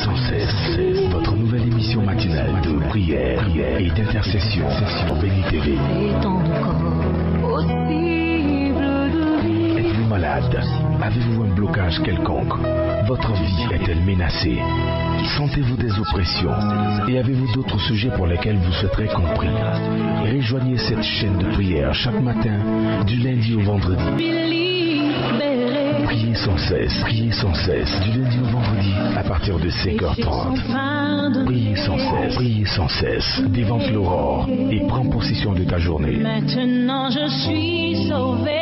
sans cesse, votre nouvelle émission matinale de prière et d'intercession sur Béni TV. Êtes-vous malade? Avez-vous un blocage quelconque? Votre vie est-elle menacée? Sentez-vous des oppressions? Et avez-vous d'autres sujets pour lesquels vous souhaiterez compris? Rejoignez cette chaîne de prière chaque matin, du lundi au vendredi. Priez sans cesse, du lundi au vendredi, à partir de 5h30. Priez sans cesse, dévante l'aurore et prends possession de ta journée. Maintenant je suis sauvé.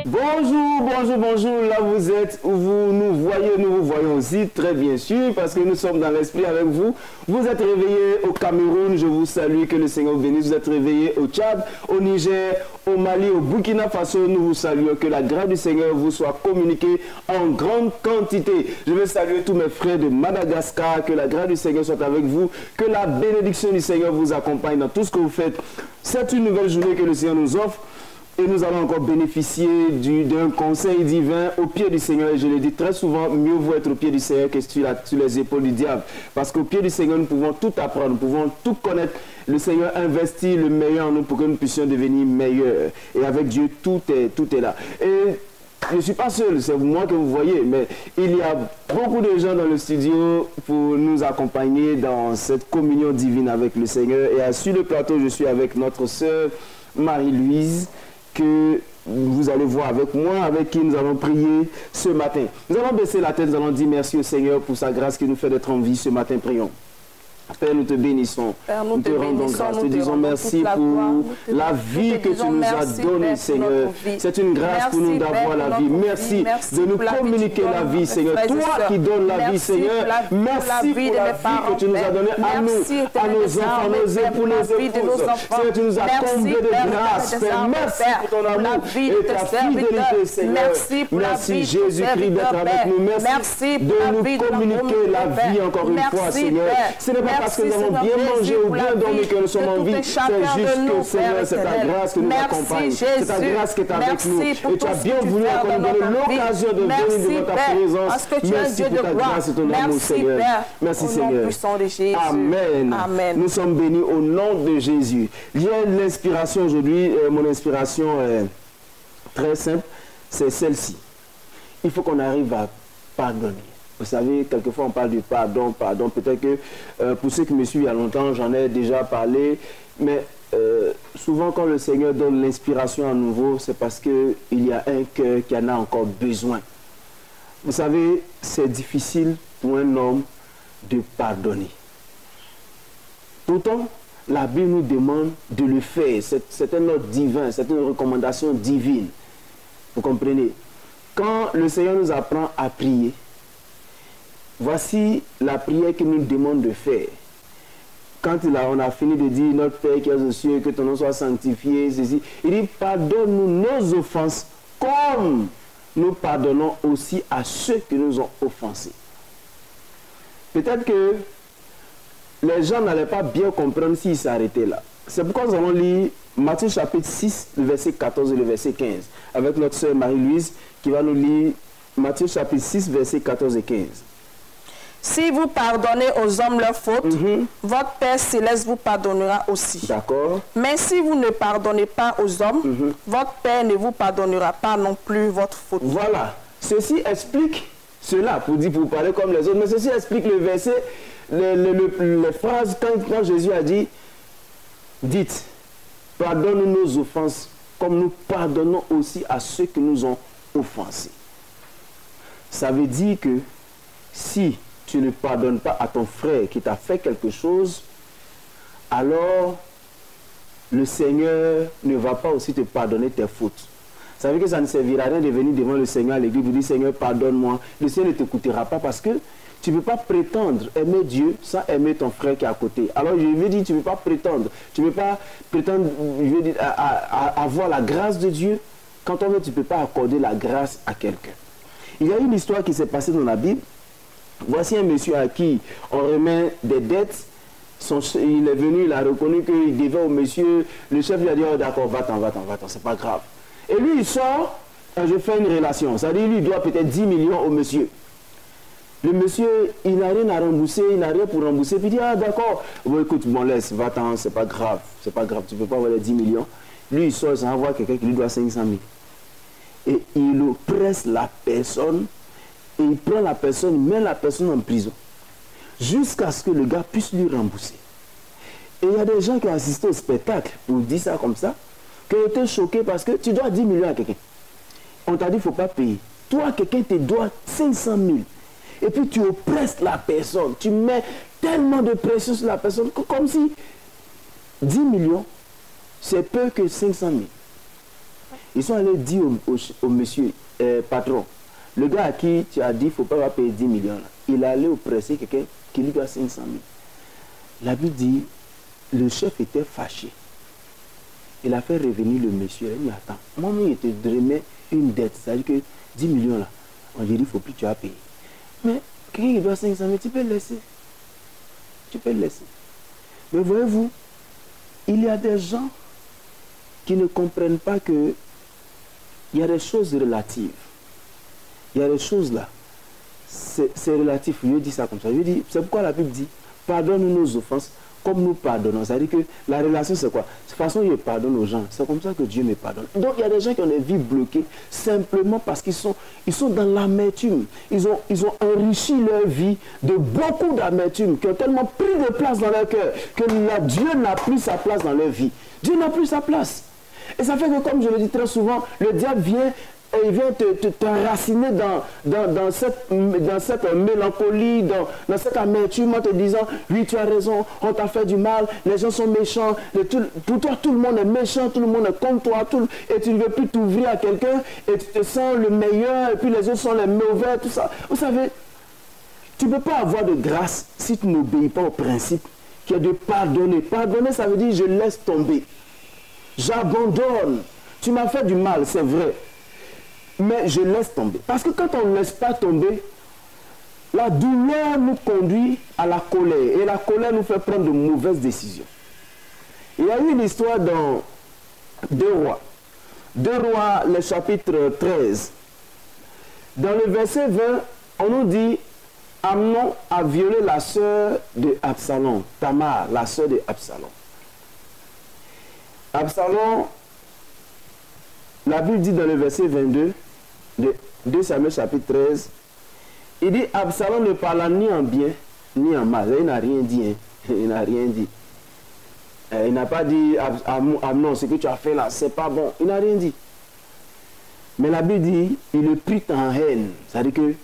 Bonjour, là vous êtes, où vous nous voyons aussi, très bien sûr, parce que nous sommes dans l'esprit avec vous. Vous êtes réveillés au Cameroun, je vous salue, que le Seigneur vous bénisse. Vous êtes réveillés au Tchad, au Niger, au Mali, au Burkina Faso, nous vous saluons, que la grâce du Seigneur vous soit communiquée en grande quantité. Je veux saluer tous mes frères de Madagascar, que la grâce du Seigneur soit avec vous, que la bénédiction du Seigneur vous accompagne dans tout ce que vous faites. C'est une nouvelle journée que le Seigneur nous offre. Et nous allons encore bénéficier d'un conseil divin au pied du Seigneur. Et je le dis très souvent, mieux vaut être au pied du Seigneur que sur les épaules du diable. Parce qu'au pied du Seigneur, nous pouvons tout apprendre, nous pouvons tout connaître. Le Seigneur investit le meilleur en nous pour que nous puissions devenir meilleurs. Et avec Dieu, tout est là. Et je ne suis pas seul, c'est moi que vous voyez, mais il y a beaucoup de gens dans le studio pour nous accompagner dans cette communion divine avec le Seigneur. Et sur le plateau, je suis avec notre sœur Marie-Louise, que vous allez voir avec moi, avec qui nous allons prier ce matin. Nous allons baisser la tête, nous allons dire merci au Seigneur pour sa grâce qui nous fait d'être en vie ce matin. Prions. Père, nous te bénissons, Père, nous te rendons grâce, te disons merci pour la vie que tu nous as donnée, Seigneur. C'est une grâce pour nous d'avoir la vie. Merci de nous communiquer la vie, Seigneur. Toi qui donnes la vie, Seigneur, merci pour la vie que tu nous as donnée à nous, à nos enfants, nos époux, nos épouses. Seigneur, tu nous as comblés de grâce, Père. Merci pour ton amour et ta fidélité, Seigneur. Merci Jésus-Christ d'être avec nous. Merci de nous communiquer la vie encore une fois, Seigneur. Ce n'est pas parce que nous avons bien mangé ou bien dormi que nous sommes en vie. C'est juste que, Seigneur, c'est ta grâce qui nous accompagne. C'est ta grâce qui est avec nous. Et tu as bien voulu encore nous donner l'occasion de venir devant ta présence. Merci pour ta grâce et ton amour, Seigneur. Merci, Seigneur. Amen. Nous sommes bénis au nom de Jésus. Il y a l'inspiration aujourd'hui. Mon inspiration est très simple. C'est celle-ci. Il faut qu'on arrive à pardonner. Vous savez, quelquefois on parle du pardon. Peut-être que pour ceux qui me suivent il y a longtemps, j'en ai déjà parlé. Mais souvent quand le Seigneur donne l'inspiration à nouveau, c'est parce qu'il y a un cœur qui en a encore besoin. Vous savez, c'est difficile pour un homme de pardonner. Pourtant, la Bible nous demande de le faire. C'est un ordre divin, c'est une recommandation divine. Vous comprenez? Quand le Seigneur nous apprend à prier, voici la prière qu'il nous demande de faire. Quand on a fini de dire notre Père qui est aux cieux, que ton nom soit sanctifié, ceci, il dit pardonne-nous nos offenses comme nous pardonnons aussi à ceux qui nous ont offensés. Peut-être que les gens n'allaient pas bien comprendre s'ils s'arrêtaient là. C'est pourquoi nous allons lire Matthieu chapitre 6, le verset 14 et le verset 15, avec notre sœur Marie-Louise qui va nous lire Matthieu chapitre 6, verset 14 et 15. Si vous pardonnez aux hommes leurs fautes, votre Père céleste vous pardonnera aussi. D'accord. Mais si vous ne pardonnez pas aux hommes, votre Père ne vous pardonnera pas non plus votre faute. Voilà. Ceci explique cela, pour parler comme les autres, mais ceci explique le verset, les phrases quand Jésus a dit, dites, pardonne nos offenses comme nous pardonnons aussi à ceux qui nous ont offensés. Ça veut dire que si tu ne pardonnes pas à ton frère qui t'a fait quelque chose, alors le Seigneur ne va pas aussi te pardonner tes fautes. Ça veut dire que ça ne servira à rien de venir devant le Seigneur à l'église pour dire Seigneur pardonne-moi. Le Seigneur ne t'écoutera pas parce que tu ne peux pas prétendre aimer Dieu sans aimer ton frère qui est à côté. Alors je veux dire, tu ne peux pas prétendre. Tu ne peux pas prétendre avoir la grâce de Dieu quand tu ne peux pas accorder la grâce à quelqu'un. Il y a une histoire qui s'est passée dans la Bible. Voici un monsieur à qui on remet des dettes. Il est venu, il a reconnu qu'il devait au monsieur. Le chef lui a dit, oh, d'accord, va-t'en, c'est pas grave. Et lui, il sort, je fais une relation. C'est-à-dire, lui, il doit peut-être 10 millions au monsieur. Le monsieur, il n'a rien à rembourser, il n'a rien pour rembourser. Puis il dit, ah d'accord, bon écoute, bon laisse, va-t'en, c'est pas grave, tu peux pas avoir les 10 millions. Lui, il sort, il s'en va quelqu'un qui lui doit 500 000. Et il oppresse la personne, et il prend la personne, il met la personne en prison. Jusqu'à ce que le gars puisse lui rembourser. Et il y a des gens qui ont assisté au spectacle, pour dire ça comme ça, qui ont été choqués parce que tu dois 10 millions à quelqu'un. On t'a dit, il ne faut pas payer. Toi, quelqu'un te doit 500 000. Et puis tu oppresses la personne. Tu mets tellement de pression sur la personne, comme si 10 millions, c'est peu que 500 000. Ils sont allés dire au monsieur, patron, le gars à qui tu as dit, il ne faut pas payer 10 millions, là, il est allé oppresser quelqu'un qui lui doit 500 000. La Bible dit, le chef était fâché. Il a fait revenir le monsieur. Il a dit, attends, moi, il te donnait une dette. C'est-à-dire que 10 millions là, on dit, il ne faut plus que tu as payé. Mais quelqu'un qui doit 500 000, tu peux le laisser. Tu peux le laisser. Mais voyez-vous, il y a des gens qui ne comprennent pas que il y a des choses relatives. Il y a des choses là. C'est relatif. Je dis ça comme ça. Je dis, c'est pourquoi la Bible dit, pardonne-nous nos offenses comme nous pardonnons. C'est-à-dire que la relation, c'est quoi? De toute façon, il pardonne aux gens. C'est comme ça que Dieu me pardonne. Donc, il y a des gens qui ont des vies bloquées simplement parce qu'ils sont dans l'amertume. Ils ont enrichi leur vie de beaucoup d'amertume, qui ont tellement pris de place dans leur cœur que Dieu n'a plus sa place dans leur vie. Dieu n'a plus sa place. Et ça fait que, comme je le dis très souvent, le diable vient et il vient t'enraciner dans cette mélancolie, dans cette amertume en te disant, oui, tu as raison, on t'a fait du mal, les gens sont méchants, pour toi tout le monde est méchant, tout le monde est comme toi, et tu ne veux plus t'ouvrir à quelqu'un, et tu te sens le meilleur, et puis les autres sont les mauvais, tout ça. Vous savez, tu ne peux pas avoir de grâce si tu n'obéis pas au principe qui est de pardonner. Pardonner, ça veut dire je laisse tomber. J'abandonne. Tu m'as fait du mal, c'est vrai. Mais je laisse tomber. Parce que quand on ne laisse pas tomber, la douleur nous conduit à la colère. Et la colère nous fait prendre de mauvaises décisions. Il y a eu une histoire dans 2 Rois. 2 Rois, le chapitre 13. Dans le verset 20, on nous dit, Amnon a violé la sœur de Absalom. Tamar, la sœur de Absalom. Absalom, la Bible dit dans le verset 22 de 2 Samuel chapitre 13, il dit Absalom ne parla ni en bien ni en mal. Il n'a rien dit. Hein. Il n'a rien dit. Il n'a pas dit Amnon, ce que tu as fait là, c'est pas bon. Il n'a rien dit. Mais la Bible dit il le prit en haine. C'est-à-dire que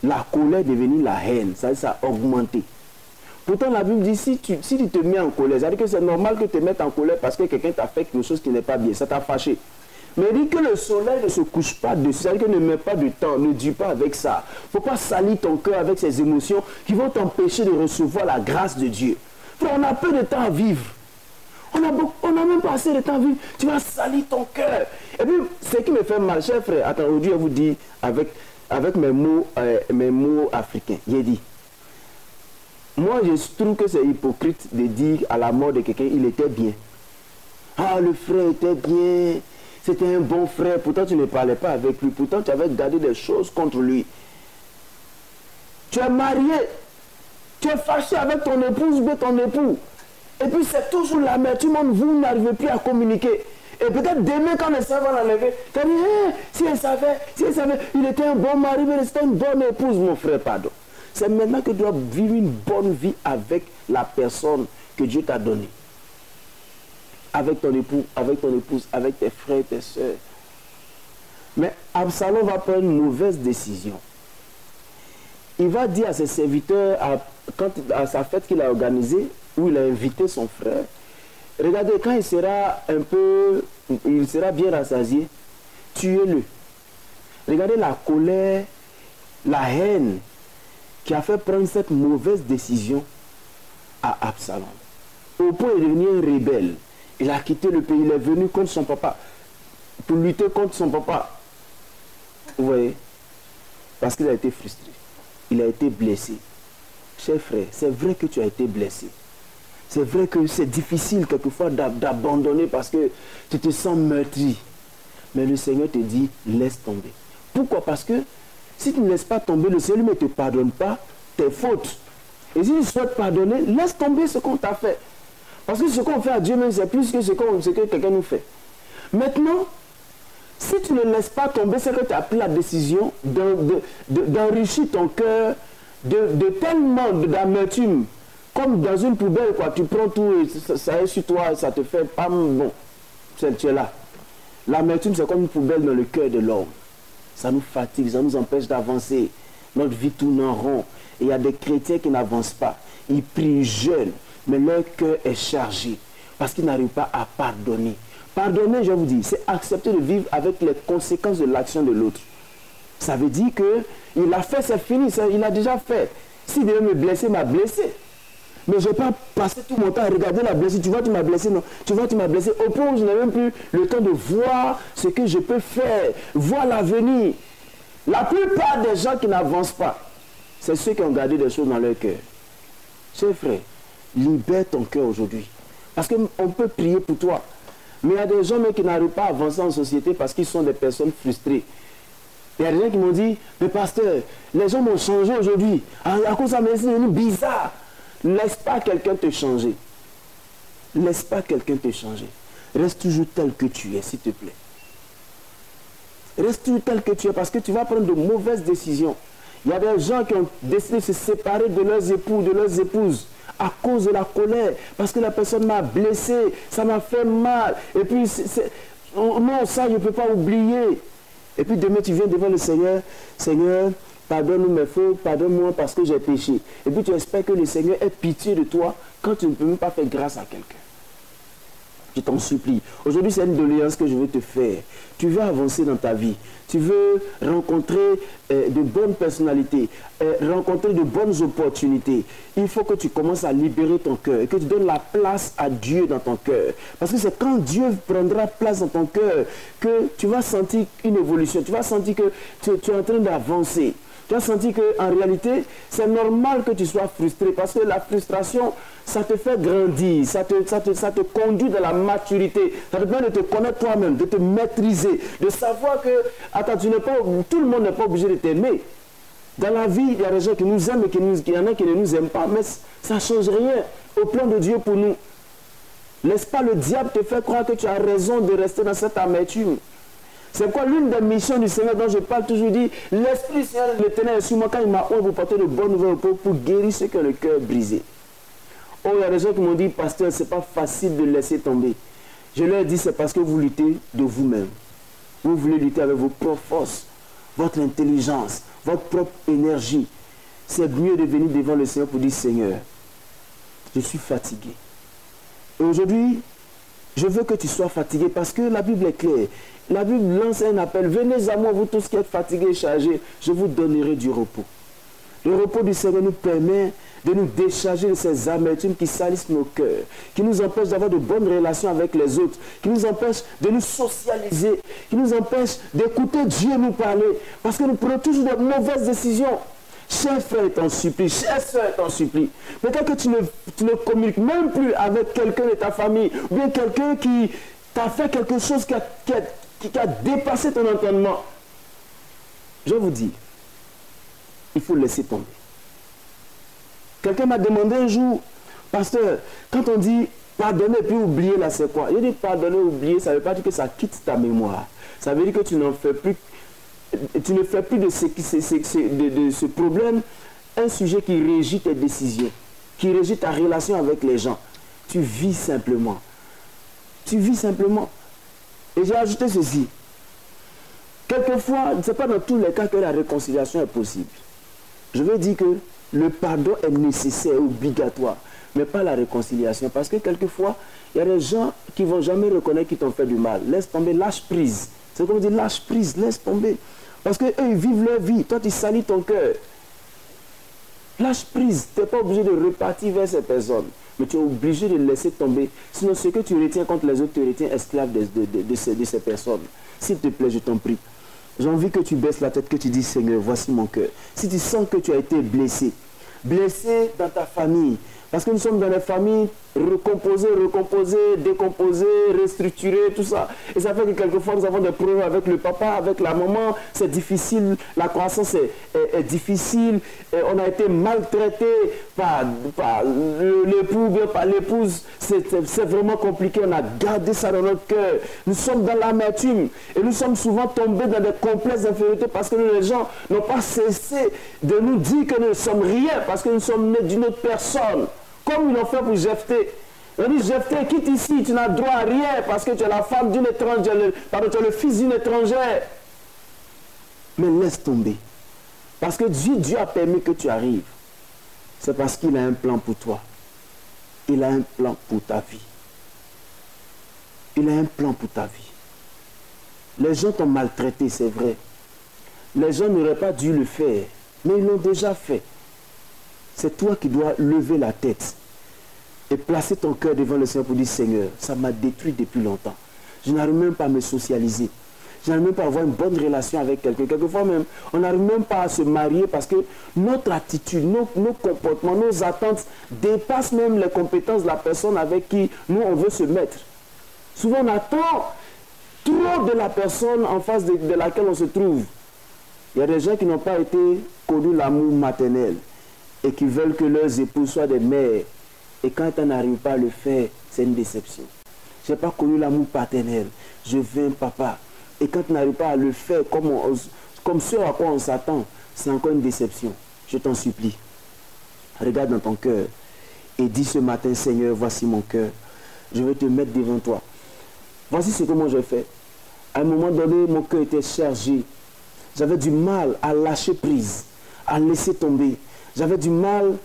la colère est devenue la haine. Ça a augmenté. Pourtant, la Bible dit, si tu te mets en colère, c'est-à-dire que c'est normal que tu te mettes en colère parce que quelqu'un t'a fait quelque chose qui n'est pas bien, ça t'a fâché. Mais il dit que le soleil ne se couche pas dessus, c'est-à-dire que ne mets pas du temps, ne dis pas avec ça. Il ne faut pas salir ton cœur avec ces émotions qui vont t'empêcher de recevoir la grâce de Dieu. Frère, on a peu de temps à vivre. On a même pas assez de temps à vivre. Tu vas salir ton cœur. Et puis, ce qui me fait mal, cher frère, attends, aujourd'hui, je vous dis avec mes mots africains, j'ai dit, moi, je trouve que c'est hypocrite de dire à la mort de quelqu'un, il était bien. Ah, le frère était bien. C'était un bon frère. Pourtant, tu ne parlais pas avec lui. Pourtant, tu avais gardé des choses contre lui. Tu es marié. Tu es fâché avec ton épouse ou ton époux. Et puis, c'est toujours l'amertume. Vous n'arrivez plus à communiquer. Et peut-être demain, quand le Seigneur va l'enlever, tu as dit, hey, si elle savait, il était un bon mari, mais c'était une bonne épouse, mon frère, pardon. C'est maintenant que tu dois vivre une bonne vie avec la personne que Dieu t'a donnée. Avec ton époux, avec ton épouse, avec tes frères, tes soeurs. Mais Absalom va prendre une mauvaise décision. Il va dire à ses serviteurs, à sa fête qu'il a organisée, où il a invité son frère, regardez, quand il sera bien rassasié, tuez-le. Regardez la colère, la haine qui a fait prendre cette mauvaise décision à Absalom. Au point de devenir un rebelle. Il a quitté le pays, il est venu contre son papa, pour lutter contre son papa. Vous voyez? Parce qu'il a été frustré. Il a été blessé. Cher frère, c'est vrai que tu as été blessé. C'est vrai que c'est difficile quelquefois d'abandonner parce que tu te sens meurtri. Mais le Seigneur te dit, laisse tomber. Pourquoi? Parce que Si tu ne laisses pas tomber, le Seigneur ne te pardonne pas tes fautes. Et si tu souhaites pardonner, laisse tomber ce qu'on t'a fait. Parce que ce qu'on fait à Dieu même, c'est plus que ce que quelqu'un nous fait. Maintenant, si tu ne laisses pas tomber, c'est que tu as pris la décision d'enrichir ton cœur de tellement d'amertume. Comme dans une poubelle, quoi. Tu prends tout et ça est sur toi, ça te fait pas bon. Tu es là. L'amertume, c'est comme une poubelle dans le cœur de l'homme. Ça nous fatigue, ça nous empêche d'avancer. Notre vie tourne en rond. Et il y a des chrétiens qui n'avancent pas. Ils prient jeunes, mais leur cœur est chargé. Parce qu'ils n'arrivent pas à pardonner. Pardonner, je vous dis, c'est accepter de vivre avec les conséquences de l'action de l'autre. Ça veut dire qu'il a fait, c'est fini, il a déjà fait. S'il devait me blesser, il m'a blessé. Mais je ne vais pas passer tout mon temps à regarder la blessure. Tu vois, tu m'as blessé, non? Tu vois, tu m'as blessé. Au point où je n'ai même plus le temps de voir ce que je peux faire, voir l'avenir. La plupart des gens qui n'avancent pas, c'est ceux qui ont gardé des choses dans leur cœur. Cher frère, libère ton cœur aujourd'hui. Parce qu'on peut prier pour toi. Mais il y a des gens qui n'arrivent pas à avancer en société parce qu'ils sont des personnes frustrées. Il y a des gens qui m'ont dit, mais pasteur, les gens m'ont changé aujourd'hui. À cause de ça, c'est devenu bizarre. Laisse pas quelqu'un te changer. Laisse pas quelqu'un te changer. Reste toujours tel que tu es, s'il te plaît. Reste toujours tel que tu es parce que tu vas prendre de mauvaises décisions. Il y a des gens qui ont décidé de se séparer de leurs époux, de leurs épouses à cause de la colère. Parce que la personne m'a blessé, ça m'a fait mal. Et puis, non, ça, je ne peux pas oublier. Et puis demain, tu viens devant le Seigneur. Seigneur, pardonne-nous mes fautes, pardonne-moi parce que j'ai péché. Et puis tu espères que le Seigneur ait pitié de toi quand tu ne peux même pas faire grâce à quelqu'un. Je t'en supplie. Aujourd'hui, c'est une doléance que je veux te faire. Tu veux avancer dans ta vie. Tu veux rencontrer de bonnes personnalités, rencontrer de bonnes opportunités. Il faut que tu commences à libérer ton cœur et que tu donnes la place à Dieu dans ton cœur. Parce que c'est quand Dieu prendra place dans ton cœur que tu vas sentir une évolution. Tu vas sentir que tu es en train d'avancer. Tu as senti qu'en réalité, c'est normal que tu sois frustré parce que la frustration, ça te fait grandir, ça te conduit dans la maturité, ça te permet de te connaître toi-même, de te maîtriser, de savoir que, attends, tout le monde n'est pas obligé de t'aimer. Dans la vie, il y a des gens qui nous aiment et il y en a qui ne nous aiment pas, mais ça ne change rien au plan de Dieu pour nous. Laisse pas le diable te faire croire que tu as raison de rester dans cette amertume. C'est quoi l'une des missions du Seigneur dont je parle toujours dit, l'Esprit Seigneur de l'Éternel est sur moi quand il m'a envoyé pour porter de bonnes nouvelles pour guérir ceux qui ont le cœur brisé. Oh, il y a des gens qui m'ont dit, pasteur, c'est pas facile de laisser tomber. Je leur ai dit, c'est parce que vous luttez de vous-même. Vous voulez lutter avec vos propres forces, votre intelligence, votre propre énergie. C'est mieux de venir devant le Seigneur pour dire, Seigneur, je suis fatigué. Et aujourd'hui, je veux que tu sois fatigué parce que la Bible est claire. La Bible lance un appel. Venez à moi, vous tous qui êtes fatigués et chargés, je vous donnerai du repos. Le repos du Seigneur nous permet de nous décharger de ces amertumes qui salissent nos cœurs, qui nous empêchent d'avoir de bonnes relations avec les autres, qui nous empêchent de nous socialiser, qui nous empêchent d'écouter Dieu nous parler, parce que nous prenons toujours de mauvaises décisions. Cher frère, je t'en supplie, chère soeur, je t'en supplie. Peut-être que tu ne communiques même plus avec quelqu'un de ta famille, ou bien quelqu'un qui t'a fait quelque chose qui a dépassé ton entendement. Je vous dis, il faut laisser tomber. Quelqu'un m'a demandé un jour, pasteur, quand on dit pardonner puis oublier, là c'est quoi? Je dis pardonner, oublier, ça ne veut pas dire que ça quitte ta mémoire. Ça veut dire que tu n'en fais plus. Tu ne fais plus de ce problème un sujet qui régit tes décisions, qui régit ta relation avec les gens. Tu vis simplement. Tu vis simplement. Et j'ai ajouté ceci. Quelquefois, ce n'est pas dans tous les cas que la réconciliation est possible. Je veux dire que le pardon est nécessaire, obligatoire, mais pas la réconciliation. Parce que quelquefois, il y a des gens qui ne vont jamais reconnaître qu'ils t'ont fait du mal. Laisse tomber, lâche prise. C'est comme on dit, lâche prise, laisse tomber. Parce qu'eux, ils vivent leur vie. Toi, tu salis ton cœur. Lâche prise. Tu n'es pas obligé de repartir vers ces personnes. Mais tu es obligé de laisser tomber. Sinon, ce que tu retiens contre les autres, tu retiens esclave de ces personnes. S'il te plaît, je t'en prie. J'ai envie que tu baisses la tête, que tu dis, Seigneur, voici mon cœur. Si tu sens que tu as été blessé, blessé dans ta famille, Parce que nous sommes dans des familles recomposées, décomposées, restructurées, tout ça. Et ça fait que quelquefois nous avons des problèmes avec le papa, avec la maman. C'est difficile, la croissance est difficile. Et on a été maltraité par l'époux, par l'épouse. C'est vraiment compliqué. On a gardé ça dans notre cœur. Nous sommes dans l'amertume. Et nous sommes souvent tombés dans des complexes d'infériorité parce que les gens n'ont pas cessé de nous dire que nous ne sommes rien parce que nous sommes nés d'une autre personne. Comme ils l'ont fait pour Jephthé. On dit, Jephthé, quitte ici, tu n'as droit à rien parce que tu es la femme d'une étrangère, tu es le fils d'une étrangère. Mais laisse tomber. Parce que Dieu a permis que tu arrives. C'est parce qu'il a un plan pour toi. Il a un plan pour ta vie. Il a un plan pour ta vie. Les gens t'ont maltraité, c'est vrai. Les gens n'auraient pas dû le faire, mais ils l'ont déjà fait. C'est toi qui dois lever la tête et placer ton cœur devant le Seigneur pour dire, Seigneur, ça m'a détruit depuis longtemps. Je n'arrive même pas à me socialiser. Je n'arrive même pas à avoir une bonne relation avec quelqu'un. Quelquefois même, on n'arrive même pas à se marier parce que notre attitude, nos comportements, nos attentes dépassent même les compétences de la personne avec qui nous, on veut se mettre. Souvent, on attend trop de la personne en face de laquelle on se trouve. Il y a des gens qui n'ont pas été connus l'amour maternel et qui veulent que leurs époux soient des mères. Et quand on n'arrive pas à le faire, c'est une déception. Je n'ai pas connu l'amour paternel. Je veux un papa. Et quand on n'arrive pas à le faire comme ce à quoi on s'attend, c'est encore une déception. Je t'en supplie. Regarde dans ton cœur et dis ce matin, Seigneur, voici mon cœur. Je vais te mettre devant toi. Voici ce que moi j'ai fait. À un moment donné, mon cœur était chargé. J'avais du mal à lâcher prise, à laisser tomber. J'avais du mal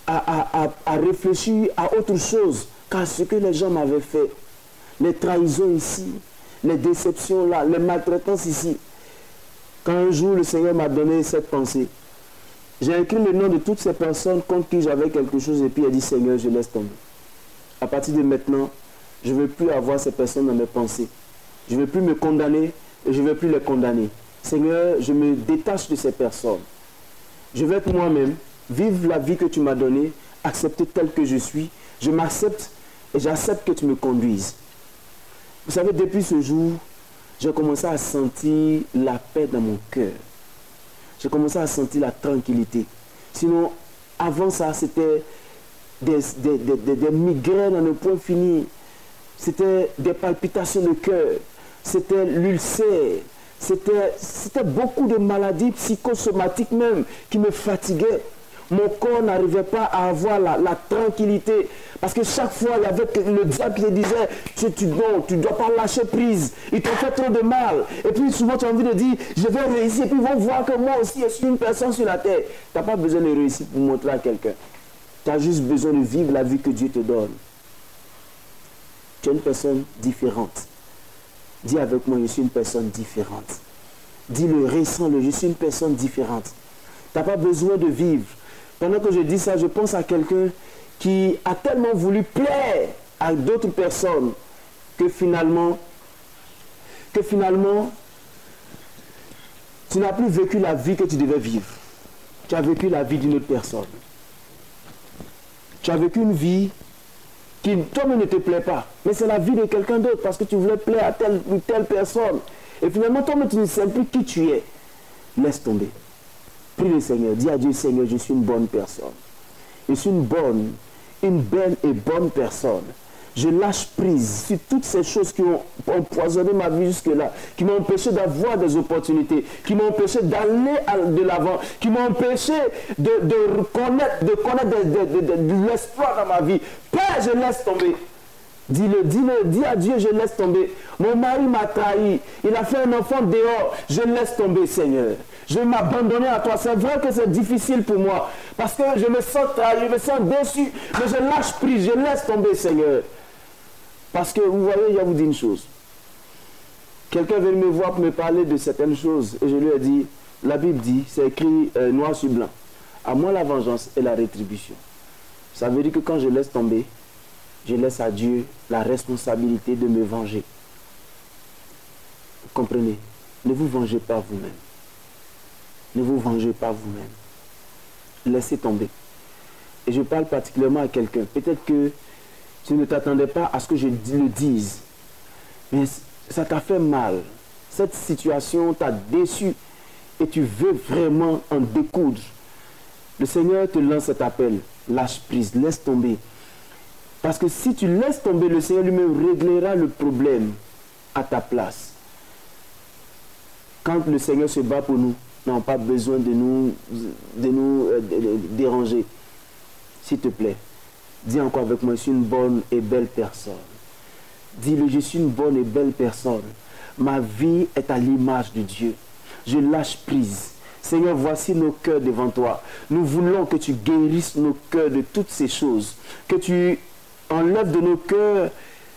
à réfléchir à autre chose qu'à ce que les gens m'avaient fait. Les trahisons ici, les déceptions là, les maltraitances ici. Quand un jour le Seigneur m'a donné cette pensée, j'ai écrit le nom de toutes ces personnes contre qui j'avais quelque chose et puis il a dit, Seigneur, je laisse tomber. À partir de maintenant, je ne veux plus avoir ces personnes dans mes pensées. Je ne veux plus me condamner et je ne veux plus les condamner. Seigneur, je me détache de ces personnes. Je vais être moi-même, vivre la vie que tu m'as donnée, accepter tel que je suis. Je m'accepte et j'accepte que tu me conduises. Vous savez, depuis ce jour, j'ai commencé à sentir la paix dans mon cœur. J'ai commencé à sentir la tranquillité. Sinon, avant ça, c'était des migraines à ne point finir. C'était des palpitations de cœur. C'était l'ulcère. C'était beaucoup de maladies psychosomatiques même qui me fatiguaient. Mon corps n'arrivait pas à avoir la tranquillité. Parce que chaque fois, il y avait le diable qui te disait, tu ne dois pas lâcher prise. Ils t'ont fait trop de mal. Et puis souvent, tu as envie de dire, je vais réussir. Et puis ils vont voir que moi aussi, je suis une personne sur la terre. Tu n'as pas besoin de réussir pour montrer à quelqu'un. Tu as juste besoin de vivre la vie que Dieu te donne. Tu es une personne différente. Dis avec moi, je suis une personne différente. Dis-le, ressens-le, je suis une personne différente. Tu n'as pas besoin de vivre. Pendant que je dis ça, je pense à quelqu'un qui a tellement voulu plaire à d'autres personnes que finalement, tu n'as plus vécu la vie que tu devais vivre. Tu as vécu la vie d'une autre personne. Tu as vécu une vie qui, toi-même, ne te plaît pas. Mais c'est la vie de quelqu'un d'autre parce que tu voulais plaire à telle ou telle personne. Et finalement, toi-même, tu ne sais plus qui tu es. Laisse tomber. Prie le Seigneur. Dis à Dieu, Seigneur, je suis une bonne personne. Je suis une belle et bonne personne. Je lâche prise sur toutes ces choses qui ont empoisonné ma vie jusque-là, qui m'ont empêché d'avoir des opportunités, qui m'ont empêché d'aller de l'avant, qui m'ont empêché de connaître de l'espoir dans ma vie. Père, je laisse tomber. Dis à Dieu, je laisse tomber. Mon mari m'a trahi. Il a fait un enfant dehors. Je laisse tomber, Seigneur. Je vais m'abandonner à toi. C'est vrai que c'est difficile pour moi. Parce que je me sens trahi, je me sens déçu. Mais je lâche prise, je laisse tomber, Seigneur. Parce que, vous voyez, je vais vous dire une chose. Quelqu'un vient me voir pour me parler de certaines choses. Et je lui ai dit, la Bible dit, c'est écrit noir sur blanc. À moi la vengeance et la rétribution. Ça veut dire que quand je laisse tomber, je laisse à Dieu la responsabilité de me venger. Vous comprenez? Ne vous vengez pas vous-même. Ne vous vengez pas vous-même. Laissez tomber. Et je parle particulièrement à quelqu'un. Peut-être que tu ne t'attendais pas à ce que je le dise. Mais ça t'a fait mal. Cette situation t'a déçu. Et tu veux vraiment en découdre. Le Seigneur te lance cet appel. Lâche prise, laisse tomber. Parce que si tu laisses tomber, le Seigneur lui-même réglera le problème à ta place. Quand le Seigneur se bat pour nous, nous n'avons pas besoin de nous déranger. S'il te plaît, dis encore avec moi, je suis une bonne et belle personne. Dis-le, je suis une bonne et belle personne. Ma vie est à l'image de Dieu. Je lâche prise. Seigneur, voici nos cœurs devant toi. Nous voulons que tu guérisses nos cœurs de toutes ces choses. Que tu enlèves de nos cœurs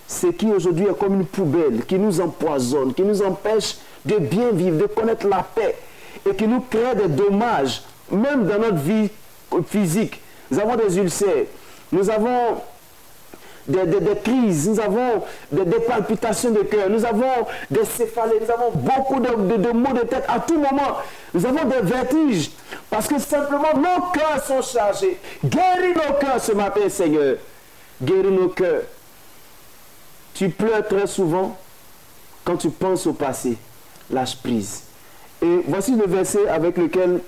ce qui aujourd'hui est comme une poubelle, qui nous empoisonne, qui nous empêche de bien vivre, de connaître la paix et qui nous crée des dommages, même dans notre vie physique. Nous avons des ulcères, nous avons des crises, nous avons des palpitations de cœur, nous avons des céphalées, nous avons beaucoup de maux de tête à tout moment. Nous avons des vertiges parce que simplement nos cœurs sont chargés. Guéris nos cœurs ce matin, Seigneur. Guéris nos cœurs. Tu pleures très souvent quand tu penses au passé. Lâche prise. Et voici le verset avec lequel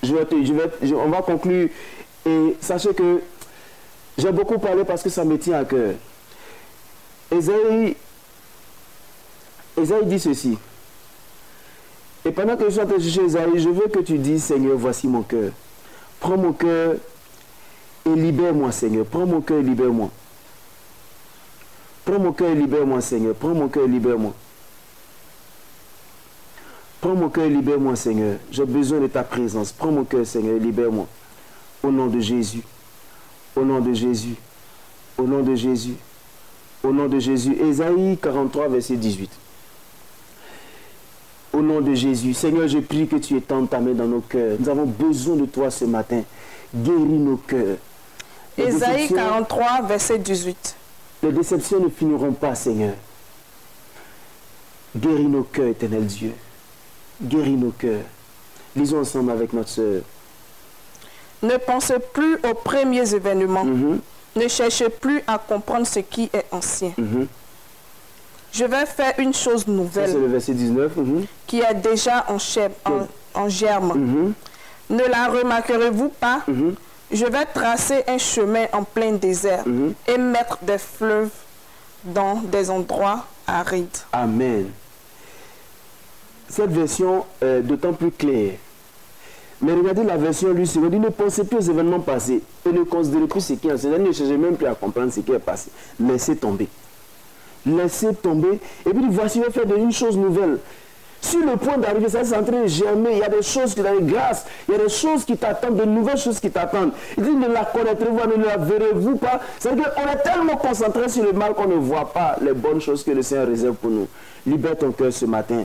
on va conclure. Et sachez que j'ai beaucoup parlé parce que ça me tient à cœur. Ésaïe dit ceci. Et pendant que je suis en train de chercher Ésaïe, je veux que tu dises, Seigneur, voici mon cœur. Prends mon cœur et libère-moi, Seigneur. Prends mon cœur et libère-moi. Prends mon cœur et libère-moi, Seigneur. Prends mon cœur et libère-moi. Prends mon cœur et libère-moi, Seigneur. J'ai besoin de ta présence. Prends mon cœur, Seigneur, et libère-moi. Au nom de Jésus. Au nom de Jésus. Au nom de Jésus. Au nom de Jésus. Ésaïe 43, verset 18. Au nom de Jésus. Seigneur, je prie que tu étendes ta main dans nos cœurs. Nous avons besoin de toi ce matin. Guéris nos cœurs. Ésaïe 43, verset 18. Les déceptions ne finiront pas, Seigneur. Guéris nos cœurs, éternel Dieu. Guéris nos cœurs. Lisons ensemble avec notre sœur. Ne pensez plus aux premiers événements. Ne cherchez plus à comprendre ce qui est ancien. Je vais faire une chose nouvelle. C'est le verset 19. Qui est déjà en germe. Ne la remarquerez-vous pas? Je vais tracer un chemin en plein désert et mettre des fleuves dans des endroits arides. Amen. Cette version est d'autant plus claire. Mais regardez la version lui, c'est dit ne pensez plus aux événements passés et ne considérez plus ce qui est ancien. Ne cherchez même plus à comprendre ce qui est passé. Laissez tomber. Laissez tomber. Et puis voici, je vais faire une chose nouvelle. Sur le point d'arriver, ça est en train de germer. Il y a des choses qui t'attendent, grâce. Il y a des choses qui t'attendent, de nouvelles choses qui t'attendent. Il dit ne la connaîtrez-vous, ne la verrez-vous pas. C'est-à-dire qu'on est tellement concentré sur le mal qu'on ne voit pas les bonnes choses que le Seigneur réserve pour nous. Libère ton cœur ce matin.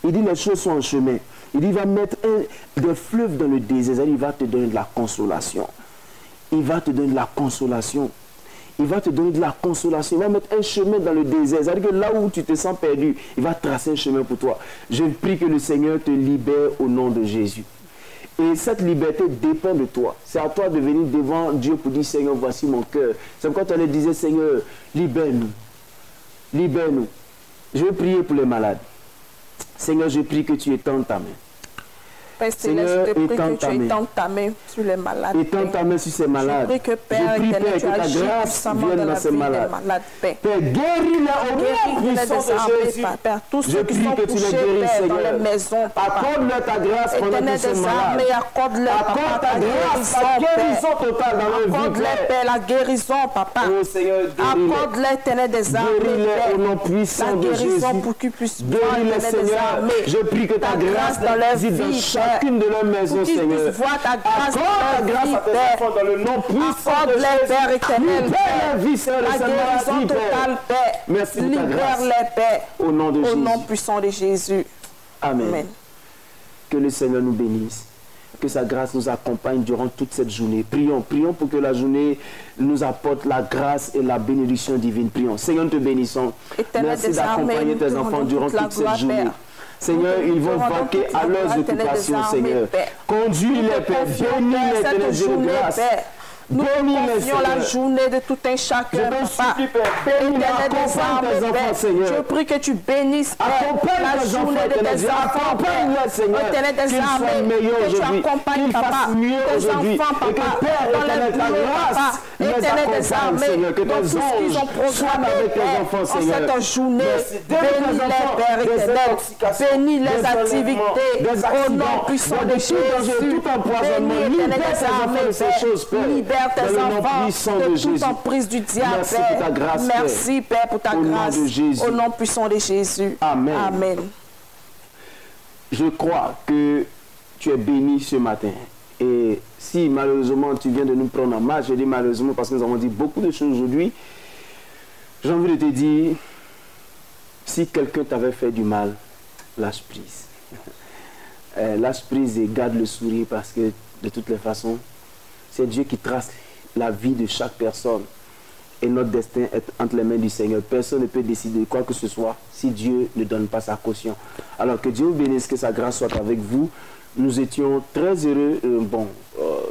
Il dit les choses sont en chemin. Il dit il va mettre des fleuves dans le désert. Il va te donner de la consolation. Il va te donner de la consolation. Il va te donner de la consolation. Il va mettre un chemin dans le désert. C'est-à-dire que là où tu te sens perdu, il va tracer un chemin pour toi. Je prie que le Seigneur te libère au nom de Jésus. Et cette liberté dépend de toi. C'est à toi de venir devant Dieu pour dire, Seigneur, voici mon cœur. C'est quand tu allais dire, Seigneur, libère-nous. Libère-nous. Je vais prier pour les malades. Seigneur, je prie que tu étendes ta main. Père Céleste, je te prie que tu étendes ta main sur les malades. Étends ta main sur ces malades. Je prie que Père, que ta grâce vienne dans ces malades. Père, guéris-les au nom puissant de Jésus. Père, tous ceux qui sont touchés, Père, dans les maisons, accorde-leur ta grâce pendant qu'ils sont malades. Accorde ta grâce, la guérison totale dans leur vie. Accorde-leur, Père, la guérison, Papa. Oh Seigneur, accorde-leur, Éternel des armées, guéris-les au nom puissant de Jésus. La guérison pour qu'ils puissent voir, guéris-les, Seigneur. Je prie que ta grâce dans leur vie, chacune de leurs maisons, Seigneur. Voir ta grâce accorde ta grâce à tes enfants dans le nom puissant de Jésus. Père éternel, la vie, Seigneur, la guérison totale, Père. Merci pour ta grâce. Libère-les, Père. Au nom de Jésus. Au nom puissant de Jésus. Amen. Amen. Que le Seigneur nous bénisse. Que sa grâce nous accompagne durant toute cette journée. Prions, prions pour que la journée nous apporte la grâce et la bénédiction divine. Prions. Seigneur, nous te bénissons. Merci d'accompagner tes enfants durant toute cette journée. Seigneur, ils vont vaquer à leurs occupations, Seigneur. Conduis-les, Père. Bénis-les, Éternel Dieu de grâce. Nous confions la journée de tout un chacun, Papa. Éternel des armées, Père, je prie que tu bénisses la journée de tes enfants, Père. Éternel des armées, que tu accompagnes, Papa, tes enfants, Papa, dans les boulots, Papa. Éternel des armées, dans tout ce qu'ils ont programmé, Père, en cette journée, bénis les Pères éternels, bénis les activités, au nom puissant de Jésus, bénis Éternel des armées, libère tes enfants de toute emprise du diable, Père. Merci, Père, pour ta grâce, au nom puissant de Jésus. Amen. Amen. Je crois que tu es béni ce matin. Et si malheureusement tu viens de nous prendre en marche, je dis malheureusement parce que nous avons dit beaucoup de choses aujourd'hui, j'ai envie de te dire, si quelqu'un t'avait fait du mal, lâche prise. Lâche prise et garde le sourire parce que de toutes les façons, c'est Dieu qui trace la vie de chaque personne. Et notre destin est entre les mains du Seigneur. Personne ne peut décider de quoi que ce soit si Dieu ne donne pas sa caution. Alors que Dieu vous bénisse, que sa grâce soit avec vous. Nous étions très heureux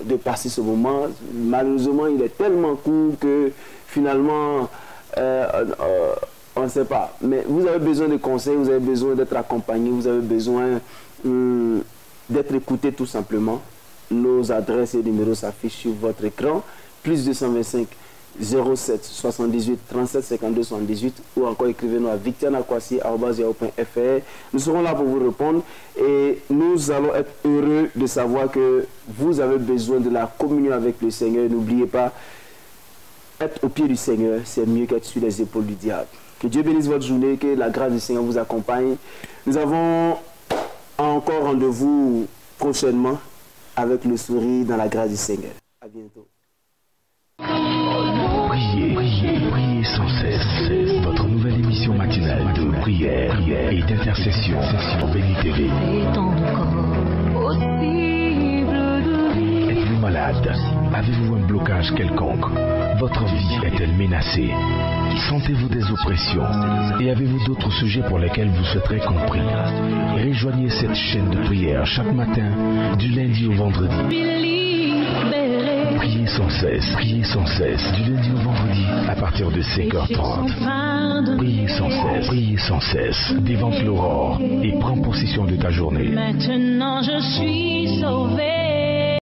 de passer ce moment. Malheureusement, il est tellement court que finalement, on ne sait pas. Mais vous avez besoin de conseils, vous avez besoin d'être accompagné, vous avez besoin d'être écouté tout simplement. Nos adresses et numéros s'affichent sur votre écran. Plus 225 07 78 37 52 78 ou encore écrivez-nous à victianakwasi@yahoo.fr. Nous serons là pour vous répondre et nous allons être heureux de savoir que vous avez besoin de la communion avec le Seigneur. N'oubliez pas, être au pied du Seigneur, c'est mieux qu'être sur les épaules du diable. Que Dieu bénisse votre journée, que la grâce du Seigneur vous accompagne. Nous avons encore rendez-vous prochainement avec le sourire dans la grâce du Seigneur. À bientôt. Priez sans cesse. Votre nouvelle émission matinale de prière et d'intercession sur Béni TV. Êtes-vous malade? Avez-vous un blocage quelconque? Votre vie est-elle menacée? Sentez-vous des oppressions? Et avez-vous d'autres sujets pour lesquels vous souhaiterez compris? Rejoignez cette chaîne de prière chaque matin, du lundi au vendredi. Priez sans cesse, du lundi au vendredi, à partir de 5h30. Priez sans cesse, dévante l'aurore et prends possession de ta journée. Maintenant je suis sauvé.